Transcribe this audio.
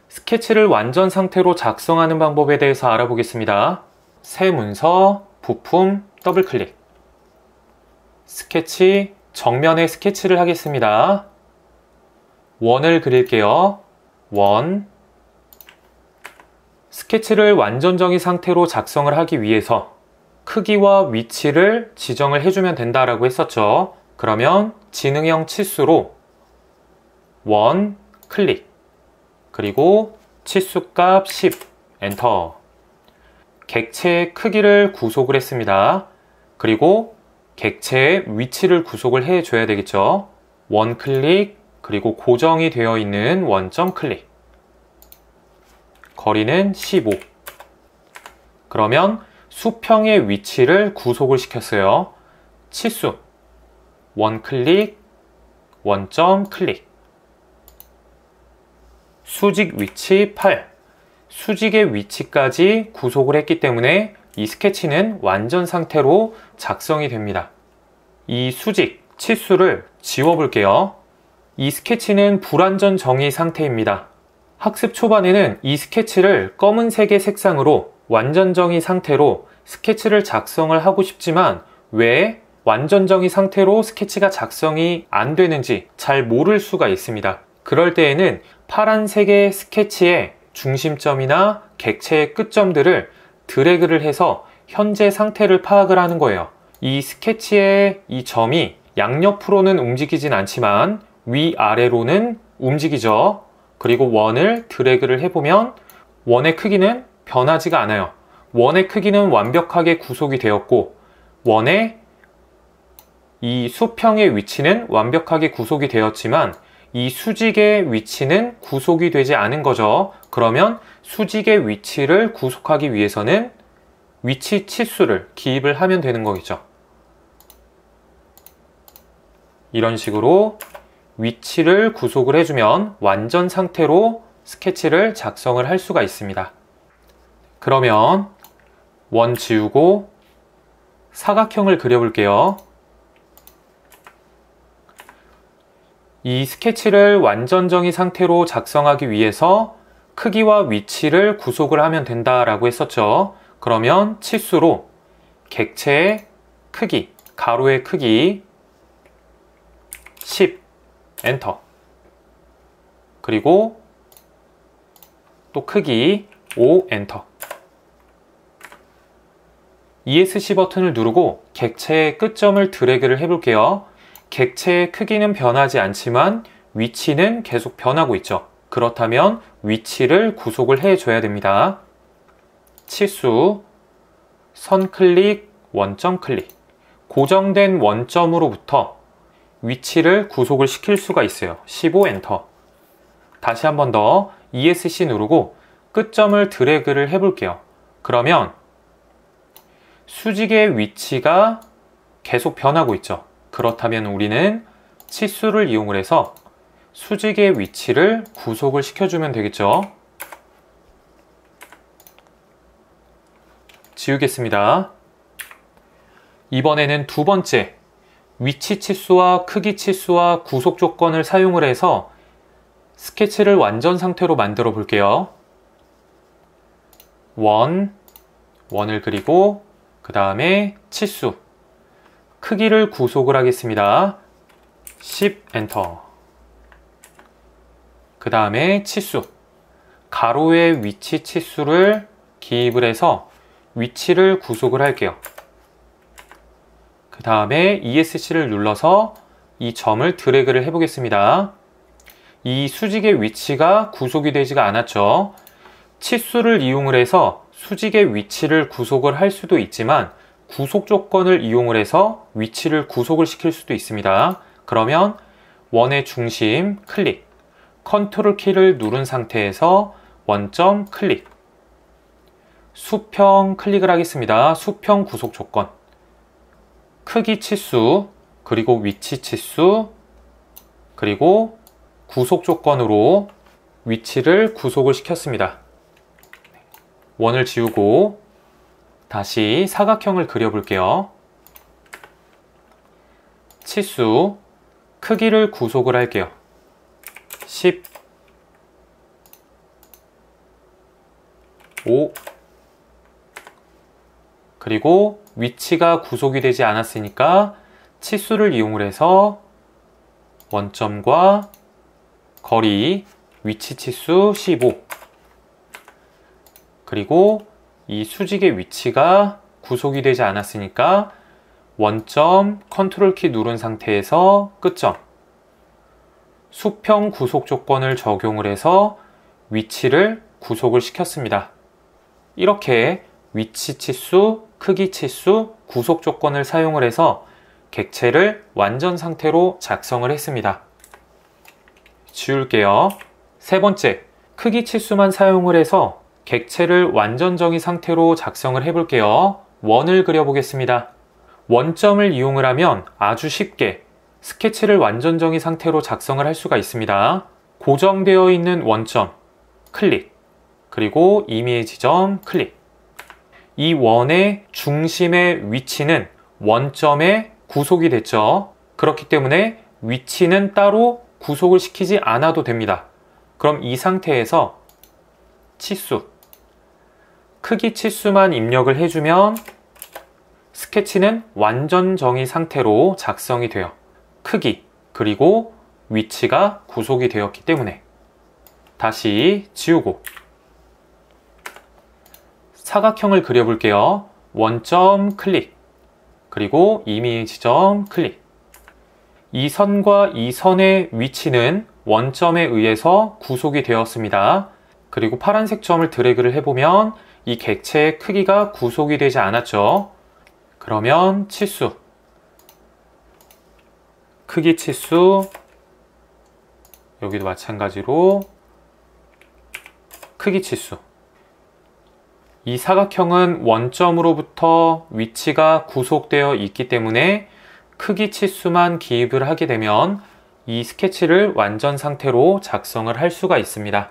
스케치를 완전 상태로 작성하는 방법에 대해서 알아보겠습니다. 새 문서, 부품, 더블클릭. 스케치, 정면에 스케치를 하겠습니다. 원을 그릴게요. 원. 스케치를 완전 정의 상태로 작성을 하기 위해서 크기와 위치를 지정을 해주면 된다라고 했었죠. 그러면 지능형 치수로 원, 클릭. 그리고 치수값 10, 엔터. 객체의 크기를 구속을 했습니다. 그리고 객체의 위치를 구속을 해줘야 되겠죠. 원 클릭, 그리고 고정이 되어 있는 원점 클릭. 거리는 15. 그러면 수평의 위치를 구속을 시켰어요. 치수, 원 클릭, 원점 클릭. 수직 위치 8. 수직의 위치까지 구속을 했기 때문에 이 스케치는 완전 상태로 작성이 됩니다. 이 수직, 치수를 지워볼게요. 이 스케치는 불완전 정의 상태입니다. 학습 초반에는 이 스케치를 검은색의 색상으로 완전 정의 상태로 스케치를 작성을 하고 싶지만 왜 완전 정의 상태로 스케치가 작성이 안 되는지 잘 모를 수가 있습니다. 그럴 때에는 파란색의 스케치의 중심점이나 객체의 끝점들을 드래그를 해서 현재 상태를 파악을 하는 거예요. 이 스케치의 이 점이 양옆으로는 움직이진 않지만 위아래로는 움직이죠. 그리고 원을 드래그를 해보면 원의 크기는 변하지가 않아요. 원의 크기는 완벽하게 구속이 되었고 원의 이 수평의 위치는 완벽하게 구속이 되었지만 이 수직의 위치는 구속이 되지 않은 거죠. 그러면 수직의 위치를 구속하기 위해서는 위치 치수를 기입을 하면 되는 거겠죠. 이런 식으로 위치를 구속을 해주면 완전 상태로 스케치를 작성을 할 수가 있습니다. 그러면 원 지우고 사각형을 그려볼게요. 이 스케치를 완전 정의 상태로 작성하기 위해서 크기와 위치를 구속을 하면 된다라고 했었죠. 그러면 치수로 객체의 크기, 가로의 크기 10, 엔터. 그리고 또 크기 5, 엔터. ESC 버튼을 누르고 객체의 끝점을 드래그를 해볼게요. 객체의 크기는 변하지 않지만 위치는 계속 변하고 있죠. 그렇다면 위치를 구속을 해줘야 됩니다. 치수, 선 클릭, 원점 클릭. 고정된 원점으로부터 위치를 구속을 시킬 수가 있어요. 15 엔터. 다시 한 번 더 ESC 누르고 끝점을 드래그를 해볼게요. 그러면 수직의 위치가 계속 변하고 있죠. 그렇다면 우리는 치수를 이용을 해서 수직의 위치를 구속을 시켜주면 되겠죠. 지우겠습니다. 이번에는 두 번째, 위치 치수와 크기 치수와 구속 조건을 사용을 해서 스케치를 완전 상태로 만들어 볼게요. 원을 그리고 그 다음에 치수, 크기를 구속을 하겠습니다. 10 엔터. 그 다음에 치수, 가로의 위치 치수를 기입을 해서 위치를 구속을 할게요. 그 다음에 ESC를 눌러서 이 점을 드래그를 해보겠습니다. 이 수직의 위치가 구속이 되지가 않았죠. 치수를 이용을 해서 수직의 위치를 구속을 할 수도 있지만 구속 조건을 이용을 해서 위치를 구속을 시킬 수도 있습니다. 그러면 원의 중심 클릭, 컨트롤 키를 누른 상태에서 원점 클릭, 수평 클릭을 하겠습니다. 수평 구속 조건, 크기 치수, 그리고 위치 치수, 그리고 구속 조건으로 위치를 구속을 시켰습니다. 원을 지우고 다시 사각형을 그려볼게요. 치수, 크기를 구속을 할게요. 10, 5. 그리고 위치가 구속이 되지 않았으니까 치수를 이용을 해서 원점과 거리, 위치 치수 15. 그리고 이 수직의 위치가 구속이 되지 않았으니까 원점 컨트롤 키 누른 상태에서 끝점. 수평 구속 조건을 적용을 해서 위치를 구속을 시켰습니다. 이렇게 위치 치수, 크기 치수, 구속 조건을 사용을 해서 객체를 완전 상태로 작성을 했습니다. 지울게요. 세 번째, 크기 치수만 사용을 해서 객체를 완전 정의 상태로 작성을 해볼게요. 원을 그려보겠습니다. 원점을 이용을 하면 아주 쉽게 스케치를 완전 정의 상태로 작성을 할 수가 있습니다. 고정되어 있는 원점, 클릭, 그리고 임의의 지점, 클릭. 이 원의 중심의 위치는 원점에 구속이 됐죠. 그렇기 때문에 위치는 따로 구속을 시키지 않아도 됩니다. 그럼 이 상태에서 치수, 크기 치수만 입력을 해주면 스케치는 완전 정의 상태로 작성이 돼요. 크기, 그리고 위치가 구속이 되었기 때문에. 다시 지우고 사각형을 그려볼게요. 원점 클릭, 그리고 임의의 지점 클릭. 이 선과 이 선의 위치는 원점에 의해서 구속이 되었습니다. 그리고 파란색 점을 드래그를 해보면 이 객체의 크기가 구속이 되지 않았죠. 그러면 치수, 크기 치수, 여기도 마찬가지로 크기 치수. 이 사각형은 원점으로부터 위치가 구속되어 있기 때문에 크기 치수만 기입을 하게 되면 이 스케치를 완전 상태로 작성을 할 수가 있습니다.